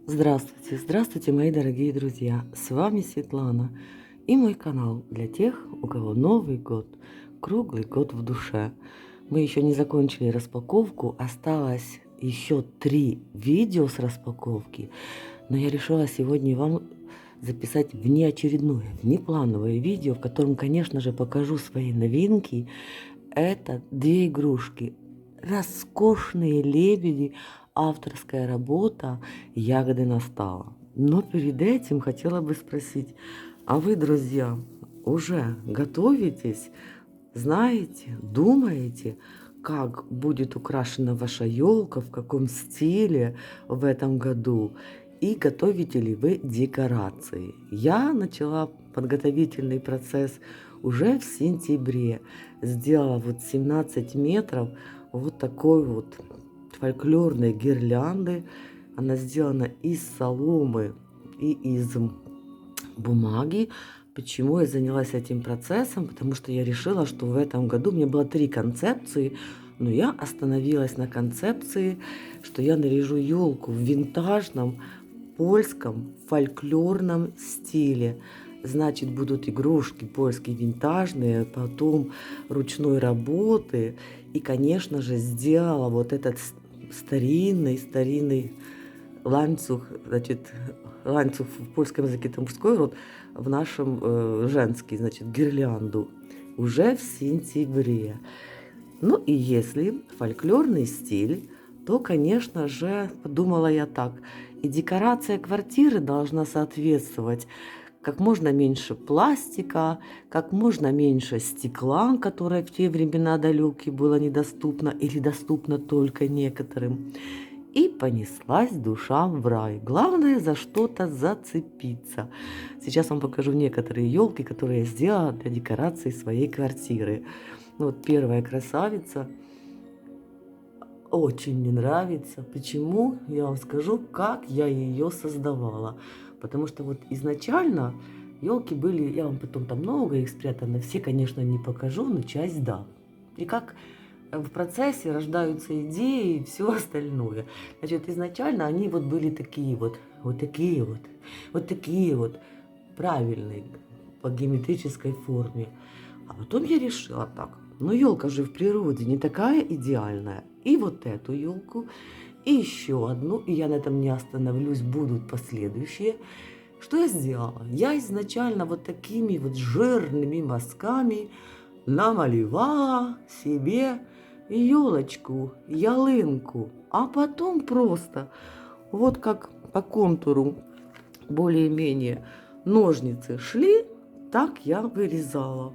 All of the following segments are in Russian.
Здравствуйте, здравствуйте, мои дорогие друзья! С вами Светлана и мой канал для тех, у кого Новый год, круглый год в душе. Мы еще не закончили распаковку, осталось еще 3 видео с распаковки, но я решила сегодня вам записать внеочередное, внеплановое видео, в котором, конечно же, покажу свои новинки. Это 2 игрушки, роскошные лебеди, авторская работа «Ягоды настала». Но перед этим хотела бы спросить, а вы, друзья, уже готовитесь? Знаете, думаете, как будет украшена ваша елка, в каком стиле в этом году? И готовите ли вы декорации? Я начала подготовительный процесс уже в сентябре. Сделала вот 17 метров вот такой вот фольклорной гирлянды. Она сделана из соломы и из бумаги. Почему я занялась этим процессом? Потому что я решила, что в этом году у меня было 3 концепции, но я остановилась на концепции, что я наряжу елку в винтажном польском фольклорном стиле. Значит, будут игрушки польские винтажные, потом ручной работы. И, конечно же, сделала вот этот старинный ланцуг, значит, ланцуг в польском языке это мужской род, в нашем женский, значит, гирлянду уже в сентябре. Ну и если фольклорный стиль, то, конечно же, подумала я так, и декорация квартиры должна соответствовать как можно меньше пластика, как можно меньше стекла, которое в те времена далекие было недоступно или доступно только некоторым. И понеслась душа в рай. Главное за что-то зацепиться. Сейчас вам покажу некоторые елки, которые я сделала для декорации своей квартиры. Вот первая красавица. Очень мне нравится. Почему? Я вам скажу, как я ее создавала. Потому что вот изначально елки были, я вам потом там много их спрятано, все, конечно, не покажу, но часть да. И как в процессе рождаются идеи и все остальное. Значит, изначально они вот были такие вот такие вот, правильные, по геометрической форме. А потом я решила так, ну елка же в природе не такая идеальная. И вот эту елку, и еще одну, и я на этом не остановлюсь, будут последующие. Что я сделала? Я изначально вот такими вот жирными мазками намалевала себе елочку, ялынку, а потом просто вот как по контуру более-менее ножницы шли, так я вырезала.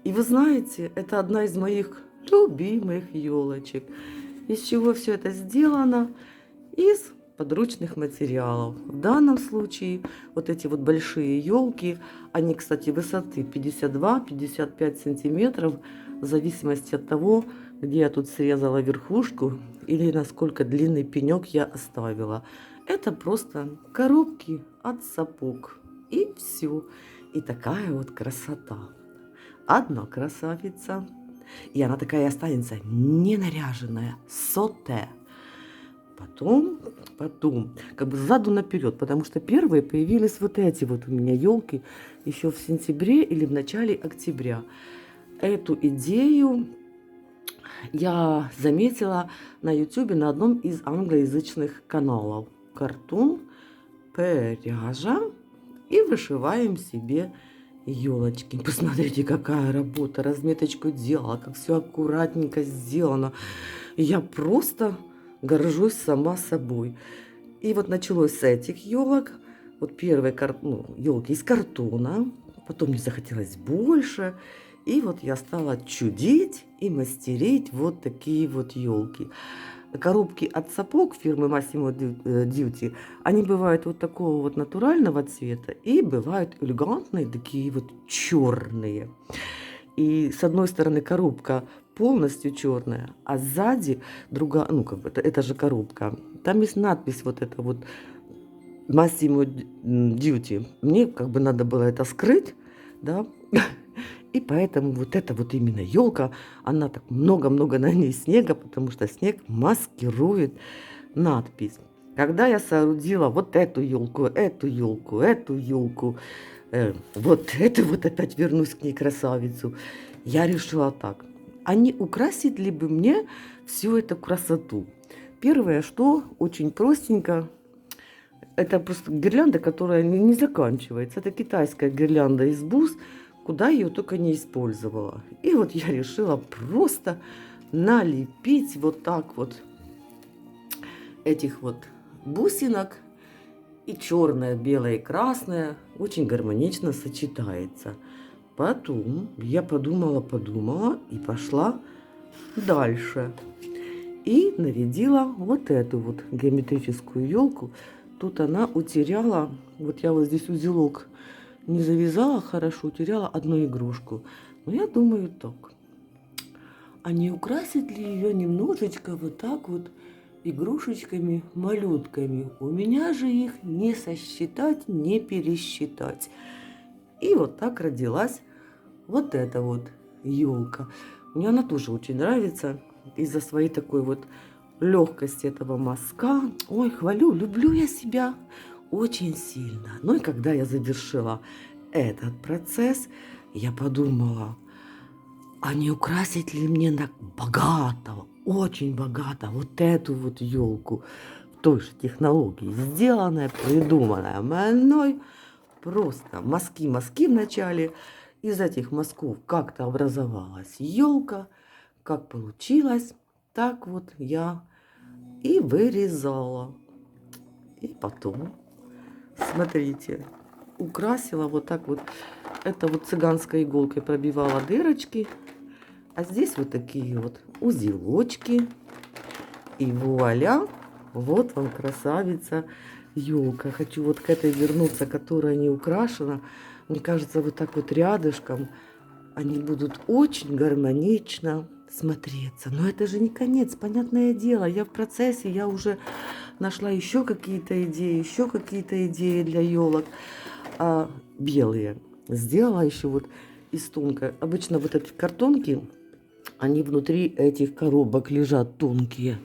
И вы знаете, это одна из моих любимых елочек. Из чего все это сделано? Из подручных материалов. В данном случае вот эти вот большие елки, они, кстати, высоты 52-55 сантиметров, в зависимости от того, где я тут срезала верхушку или насколько длинный пенек я оставила. Это просто коробки от сапог. И все. И такая вот красота. Одна красавица. И она такая останется не наряженная, соте. Потом, как бы сзаду наперед, потому что первые появились вот эти вот у меня елки еще в сентябре или в начале октября. Эту идею я заметила на YouTube на одном из англоязычных каналов. Картун, пряжа и вышиваем себе елочки. Посмотрите, какая работа, разметочку делала, как все аккуратненько сделано. Я просто горжусь сама собой. И вот началось с этих елок. Вот первые елки из картона. Потом мне захотелось больше. И вот я стала чудить и мастерить вот такие вот елки. Коробки от сапог фирмы Massimo Dutti, они бывают вот такого вот натурального цвета и бывают элегантные, такие вот черные. И с одной стороны коробка полностью черная, а сзади другая, ну как бы это же коробка. Там есть надпись вот это вот Massimo Dutti. Мне как бы надо было это скрыть, да. И поэтому вот эта вот именно елка, она так много-много на ней снега, потому что снег маскирует надпись. Когда я соорудила вот эту елку, эту елку, эту елку, вот эту вот опять вернусь к ней красавицу, я решила так. А не украсить ли бы мне всю эту красоту? Первое, что очень простенько, это просто гирлянда, которая не заканчивается. Это китайская гирлянда из бус, куда ее только не использовала. И вот я решила просто налепить вот так вот этих вот бусинок. И черное, белое и красное очень гармонично сочетается. Потом я подумала и пошла дальше. И нарядила вот эту вот геометрическую елку. Тут она утеряла, вот я вот здесь узелок не завязала хорошо, утеряла одну игрушку. Но я думаю так, а не украсить ли ее немножечко вот так вот игрушечками, малютками? У меня же их не сосчитать, не пересчитать. И вот так родилась вот эта вот елка. Мне она тоже очень нравится из-за своей такой вот легкости этого мазка. Ой, хвалю, люблю я себя очень сильно. Ну и когда я завершила этот процесс, я подумала, а не украсить ли мне так богато, очень богато вот эту вот елку в той же технологии, сделанная, придуманная мной. Просто мазки вначале. Из этих мазков как-то образовалась елка. Как получилось, так вот я и вырезала. И потом, смотрите, украсила вот так вот. Это вот цыганской иголкой пробивала дырочки. А здесь вот такие вот узелочки. И вуаля, вот вам красавица елка. Хочу вот к этой вернуться, которая не украшена. Мне кажется, вот так вот рядышком они будут очень гармонично смотреться. Но это же не конец, понятное дело. Я в процессе, я уже нашла еще какие-то идеи для елок. А белые сделала еще вот из тонкой. Обычно вот эти картонки, они внутри этих коробок лежат тонкие.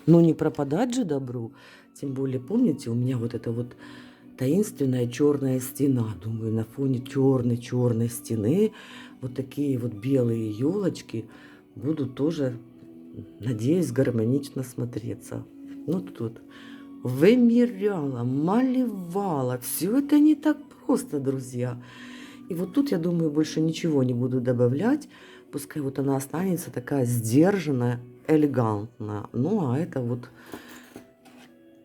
Но не пропадать же добру. Тем более, помните, у меня вот эта вот таинственная черная стена. Думаю, на фоне черной стены вот такие вот белые елочки будут тоже, надеюсь, гармонично смотреться. Ну, тут вот вымеряла, малевала. Все это не так просто, друзья. И вот тут, я думаю, больше ничего не буду добавлять. Пускай вот она останется такая сдержанная, элегантная. Ну, а это вот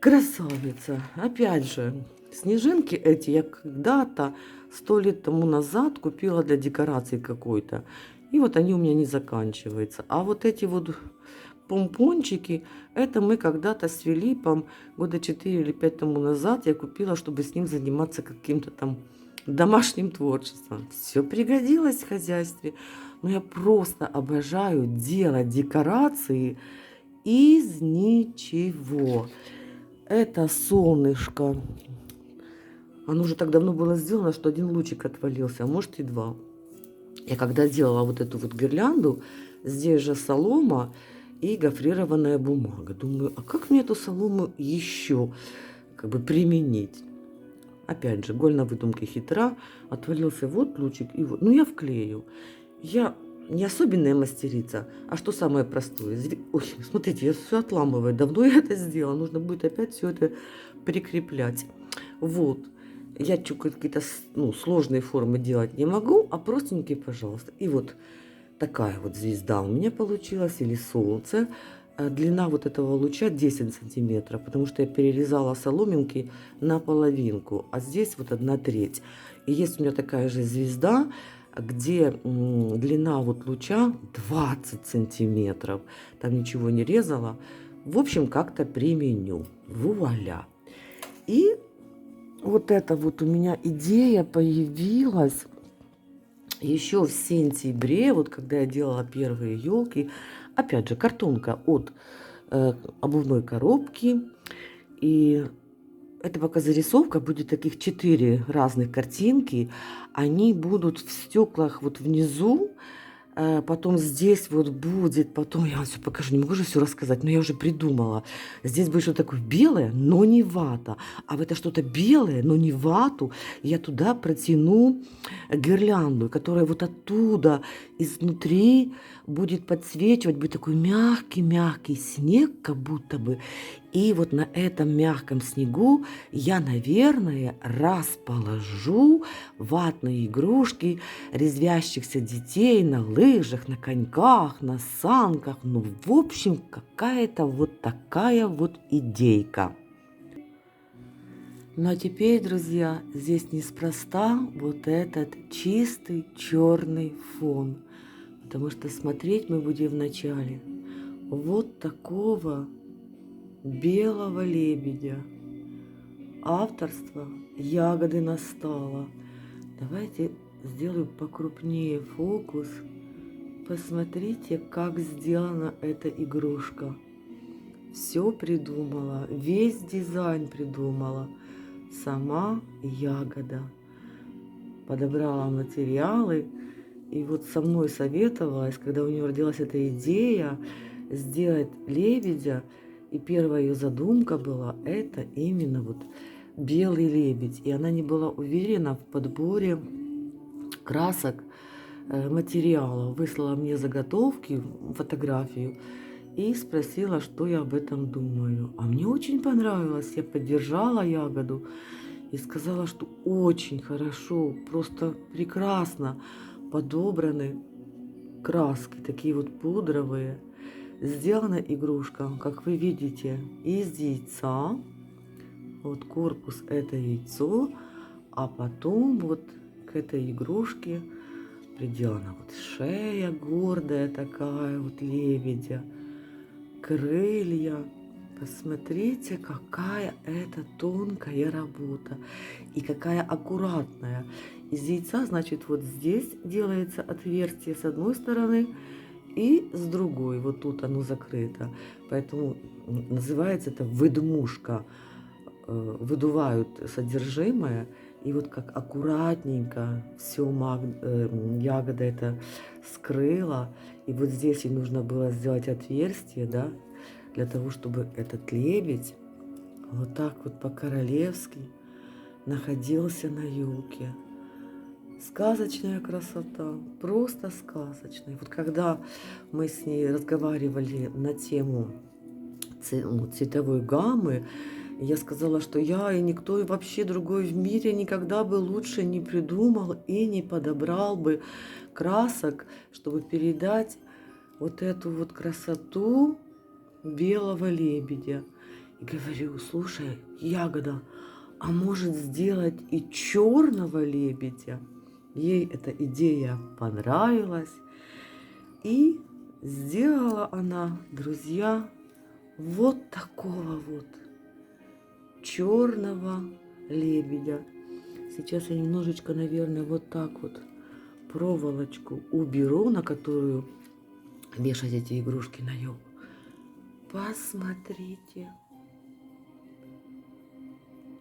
красавица. Опять же, снежинки эти я когда-то 100 лет тому назад купила для декорации какой-то. И вот они у меня не заканчиваются. А вот эти вот помпончики, это мы когда-то с Филиппом года 4 или 5 тому назад я купила, чтобы с ним заниматься каким-то там домашним творчеством. Все пригодилось в хозяйстве. Но я просто обожаю делать декорации из ничего. Это солнышко. Оно уже так давно было сделано, что один лучик отвалился, а может и два. Я когда делала вот эту вот гирлянду, здесь же солома и гофрированная бумага. Думаю, а как мне эту солому еще как бы применить? Опять же, голь на выдумке хитра. Отвалился вот лучик и вот. Ну, я вклею. Я не особенная мастерица, а что самое простое. Ой, смотрите, я все отламываю. Давно я это сделала. Нужно будет опять все это прикреплять. Вот. Я какие-то сложные формы делать не могу, а простенькие, пожалуйста. И вот такая вот звезда у меня получилась, или солнце. Длина вот этого луча 10 сантиметров, потому что я перерезала соломинки на половинку, а здесь вот 1/3. И есть у меня такая же звезда, где длина вот луча 20 сантиметров. Там ничего не резала. В общем, как-то применю. Вуаля. И вот эта вот у меня идея появилась еще в сентябре, вот когда я делала первые елки. Опять же, картонка от обувной коробки. И это пока зарисовка, будет таких 4 разных картинки. Они будут в стеклах вот внизу. Потом здесь вот будет, потом я вам все покажу, не могу же все рассказать, но я уже придумала. Здесь будет что-то такое белое, но не вата. А в это что-то белое, но не вату, я туда протяну гирлянду, которая вот оттуда, изнутри будет подсвечивать, будет такой мягкий-мягкий снег, как будто бы. И вот на этом мягком снегу я, наверное, расположу ватные игрушки резвящихся детей на лыжах, на коньках, на санках. Ну, в общем, какая-то вот такая вот идейка. Ну а теперь, друзья, здесь неспроста вот этот чистый черный фон. Потому что смотреть мы будем вначале вот такого белого лебедя. Авторство Ягоды Настала. Давайте сделаю покрупнее фокус. Посмотрите, как сделана эта игрушка. Все придумала, весь дизайн придумала сама Ягода. Подобрала материалы. И вот со мной советовалась, когда у нее родилась эта идея сделать лебедя. И первая ее задумка была, это именно вот белый лебедь. И она не была уверена в подборе красок, материала. Выслала мне заготовки, фотографию и спросила, что я об этом думаю. А мне очень понравилось. Я поддержала Ягоду и сказала, что очень хорошо, просто прекрасно подобраны краски, такие вот пудровые. Сделана игрушка, как вы видите, из яйца. Вот корпус — это яйцо, а потом вот к этой игрушке приделана вот шея гордая такая вот лебедя, крылья. Посмотрите, какая это тонкая работа и какая аккуратная. Из яйца, значит, вот здесь делается отверстие с одной стороны и с другой. Вот тут оно закрыто. Поэтому называется это выдмушка. Выдувают содержимое, и вот как аккуратненько все ягода это скрыла. И вот здесь ей нужно было сделать отверстие, да, для того, чтобы этот лебедь вот так вот по-королевски находился на елке. Сказочная красота, просто сказочная. Вот когда мы с ней разговаривали на тему цветовой гаммы, я сказала, что я и никто и вообще другой в мире никогда бы лучше не придумал и не подобрал бы красок, чтобы передать вот эту вот красоту белого лебедя. И говорю, слушай, Ягода, а может сделать и черного лебедя? Ей эта идея понравилась. И сделала она, друзья, вот такого вот черного лебедя. Сейчас я немножечко, наверное, вот так вот проволочку уберу, на которую вешать эти игрушки на елку. Посмотрите.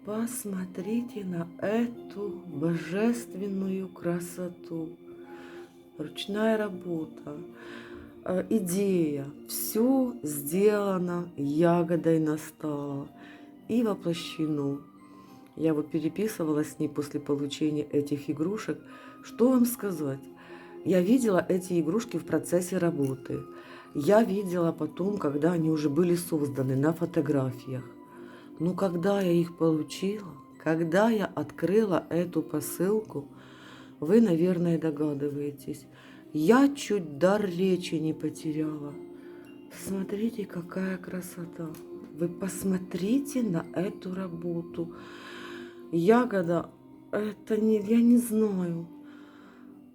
Посмотрите на эту божественную красоту. Ручная работа, идея. Все сделано Ягодой Настала и воплощено. Я вот переписывалась с ней после получения этих игрушек. Что вам сказать? Я видела эти игрушки в процессе работы. Я видела потом, когда они уже были созданы на фотографиях. Но когда я их получила, когда я открыла эту посылку, вы, наверное, догадываетесь, я чуть дар речи не потеряла. Смотрите, какая красота. Вы посмотрите на эту работу. Ягода, это не, я не знаю,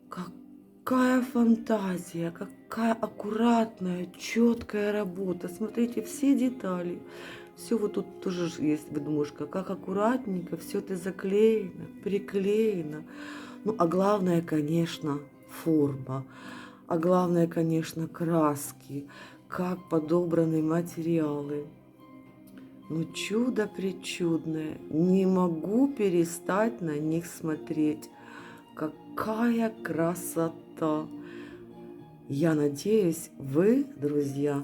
какая фантазия, какая аккуратная, четкая работа. Смотрите, все детали. Все вот тут тоже есть выдумушка, как аккуратненько все это заклеено, приклеено. Ну, а главное, конечно, форма. А главное, конечно, краски, как подобраны материалы. Ну, чудо пречудное. Не могу перестать на них смотреть. Какая красота! Я надеюсь, вы, друзья,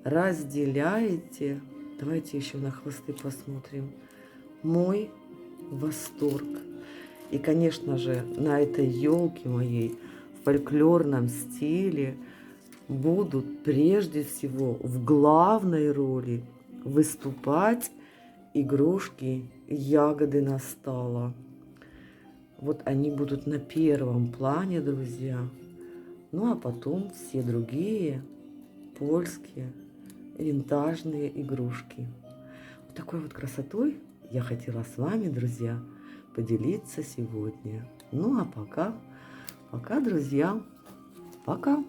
разделяете, давайте еще на хвосты посмотрим, мой восторг. И, конечно же, на этой елке моей в фольклорном стиле будут прежде всего в главной роли выступать игрушки ягоды на столо. Вот они будут на первом плане, друзья. Ну а потом все другие польские винтажные игрушки. Вот такой вот красотой я хотела с вами, друзья, поделиться сегодня. Ну а пока, друзья, пока.